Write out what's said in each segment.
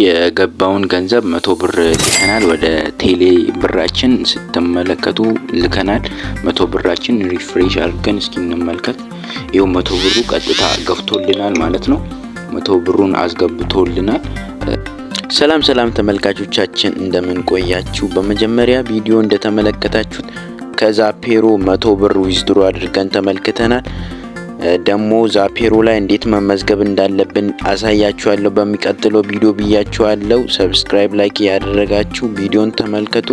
የገባውን ገንዘብ 100 ብር ልከናል። ወደ ቴሌ ብራችን ስትመለከቱ ልከናል። 100 ብራችን ሪፍሬሽ አድርገን እስኪ እንመልከት። ይሄው 100 ብሩ ቀጥታ ገብቶልናል ማለት ነው። 100 ብሩን አስገብቶልናል። ሰላም ተመልካቾቻችን እንደምን ቆያችሁ? በመጀመሪያ ቪዲዮ እንደተመለከታችሁት ከዛፔሮ 100 ብር ዊዝድሮ አድርገን ተመልክተናል። ደሞ ዛፔሮ ላይ እንዴት መመዝገብ እንዳለብን አሳያችኋለሁ በሚቀጥለው ቪዲዮ ብያችኋለሁ። ሰብስክራይብ ላይክ ያደረጋችሁ ቪዲዮን ተመልከቱ።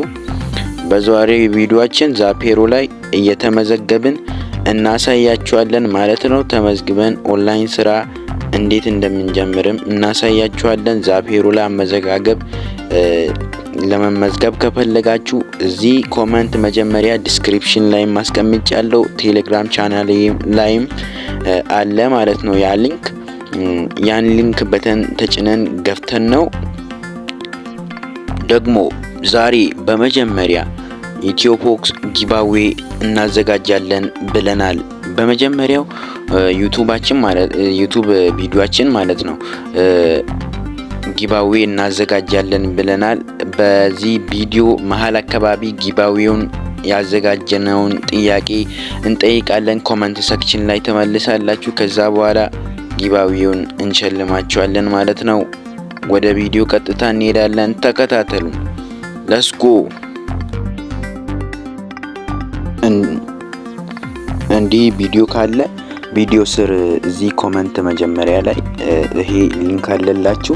በዛሬው ቪዲዮአችን ዛፔሮ ላይ እየተመዘገብን እናሳያችኋለን ማለት ነው። ተመዝግበን ኦንላይን ስራ እንዴት እንደምንጀምርም እናሳያችኋለን። ዛፔሮ ላይ አመዘጋገብ ለመመዝገብ ከፈለጋችሁ እዚህ ኮሜንት መጀመሪያ ዲስክሪፕሽን ላይ ማስቀምጫለሁ። ቴሌግራም ቻናል ላይም አለ ማለት ነው ያ ሊንክ። ያን ሊንክ በተን ተጭነን ገፍተን ነው ደግሞ ዛሬ በመጀመሪያ ኢትዮፖክስ ጊቫዌ እናዘጋጃለን ብለናል። በመጀመሪያው ዩቲዩብ ቪዲዮአችን ማለት ነው ጊቫዌ እናዘጋጃለን ብለናል። በዚህ ቪዲዮ መሀል አካባቢ ጊቫዌውን ያዘጋጀነውን ጥያቄ እንጠይቃለን። ኮሜንት ሴክሽን ላይ ተመልሳላችሁ። ከዛ በኋላ ጊቫዌውን እንሸልማችኋለን ማለት ነው። ወደ ቪዲዮ ቀጥታ እንሄዳለን። ተከታተሉ። ሌትስ ጎ። እንዲህ ቪዲዮ ካለ ቪዲዮ ስር እዚህ ኮሜንት መጀመሪያ ላይ ይሄ ሊንክ አለላችሁ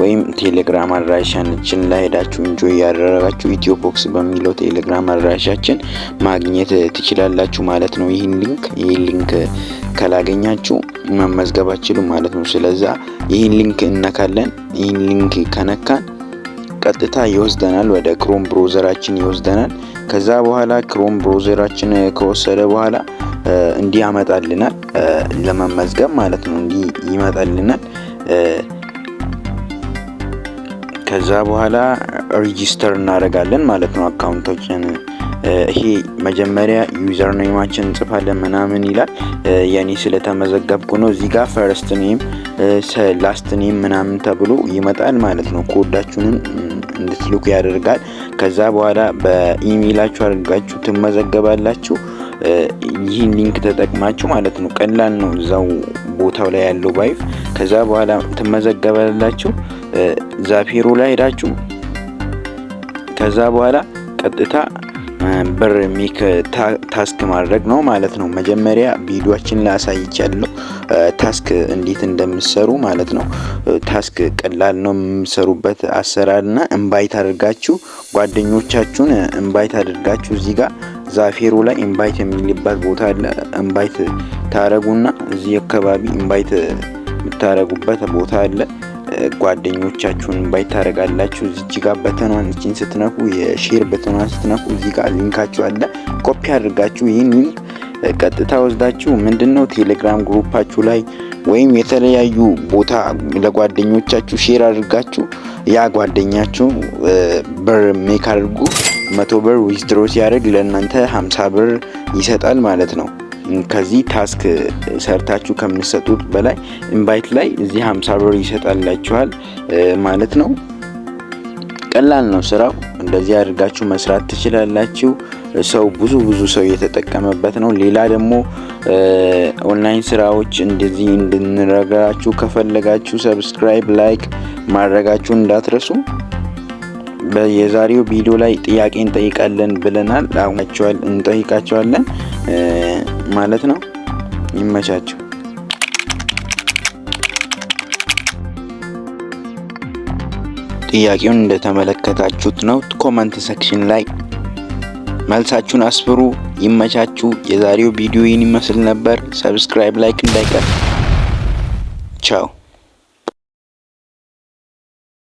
ወይም ቴሌግራም አድራሻችን ላይ ሄዳችሁ ኢንጆይ ያደረጋችሁ ኢትዮፖክስ በሚለው ቴሌግራም አድራሻችን ማግኘት ትችላላችሁ ማለት ነው። ይሄን ሊንክ ካላገኛችሁ መመዝገብ አትችሉም ማለት ነው። ስለዚህ ይሄን ሊንክ እነካለን። ይሄን ሊንክ ከነካን ቀጥታ ይወስደናል ወደ ክሮም ብራውዘራችን ይወስደናል። ከዛ በኋላ ክሮም ብራውዘራችን ከወሰደ በኋላ እንዲህ ያመጣልናል ለመመዝገብ ማለት ነው። እንዲህ ይመጣልናል። ከዛ በኋላ ሬጂስተር እናደርጋለን ማለት ነው አካውንታችን። ይሄ መጀመሪያ ዩዘር ኔማችን እንጽፋለን ምናምን ይላል። ያኔ ስለተመዘገብኩ ነው። እዚህ ጋር ፈርስት ኔም ላስት ኔም ምናምን ተብሎ ይመጣል ማለት ነው። ኮዳችሁንም እንድትልኩ ያደርጋል። ከዛ በኋላ በኢሜይላችሁ አድርጋችሁ ትመዘገባላችሁ። ይህን ሊንክ ተጠቅማችሁ ማለት ነው። ቀላል ነው። እዛው ቦታው ላይ ያለው ባይፍ። ከዛ በኋላ ትመዘገባላችሁ ዛፔሮ ላይ ሄዳችሁ። ከዛ በኋላ ቀጥታ ብር ሜክ ታስክ ማድረግ ነው ማለት ነው። መጀመሪያ ቪዲዮአችን ላይ አሳይቻለሁ ታስክ እንዴት እንደምትሰሩ ማለት ነው። ታስክ ቀላል ነው የምትሰሩበት አሰራርና ኢንቫይት አድርጋችሁ ጓደኞቻችሁን ኢንቫይት አድርጋችሁ እዚህ ጋር ዛፔሮ ላይ ኢንቫይት የሚልበት ቦታ አለ። ኢንቫይት ታረጉና እዚህ አካባቢ ኢንቫይት የምታረጉበት ቦታ አለ። ጓደኞቻችሁን ኢንቫይት ታረጋላችሁ። እዚህ ጋር በተኗን እቺን ስትነኩ የሼር በተኗን ስትነኩ እዚህ ጋር ሊንካችሁ አለ። ኮፒ አድርጋችሁ ይሄን ሊንክ ቀጥታ ወስዳችሁ ምንድነው ቴሌግራም ግሩፓችሁ ላይ ወይም የተለያዩ ቦታ ለጓደኞቻችሁ ሼር አድርጋችሁ ያ ጓደኛችሁ ብር ሜክ አድርጉ 100 ብር ዊዝድሮ ሲያደርግ ለእናንተ 50 ብር ይሰጣል ማለት ነው። ከዚህ ታስክ ሰርታችሁ ከምትሰጡት በላይ ኢንቫይት ላይ እዚህ 50 ብር ይሰጣላችኋል ማለት ነው። ቀላል ነው ስራው። እንደዚህ አድርጋችሁ መስራት ትችላላችሁ። ሰው ብዙ ሰው እየተጠቀመበት ነው። ሌላ ደግሞ ኦንላይን ስራዎች እንደዚህ እንድንረጋችሁ ከፈለጋችሁ ሰብስክራይብ ላይክ ማድረጋችሁን እንዳትረሱ። በየዛሬው ቪዲዮ ላይ ጥያቄ እንጠይቃለን ብለናል። አሁን እንጠይቃቸዋለን ማለት ነው። ይመቻችሁ። ጥያቄውን እንደተመለከታችሁት ነው። ኮሜንት ሴክሽን ላይ መልሳችሁን አስፍሩ። ይመቻችሁ። የዛሬው ቪዲዮ ይህን ይመስል ነበር። ሰብስክራይብ ላይክ እንዳይቀር። ቻው።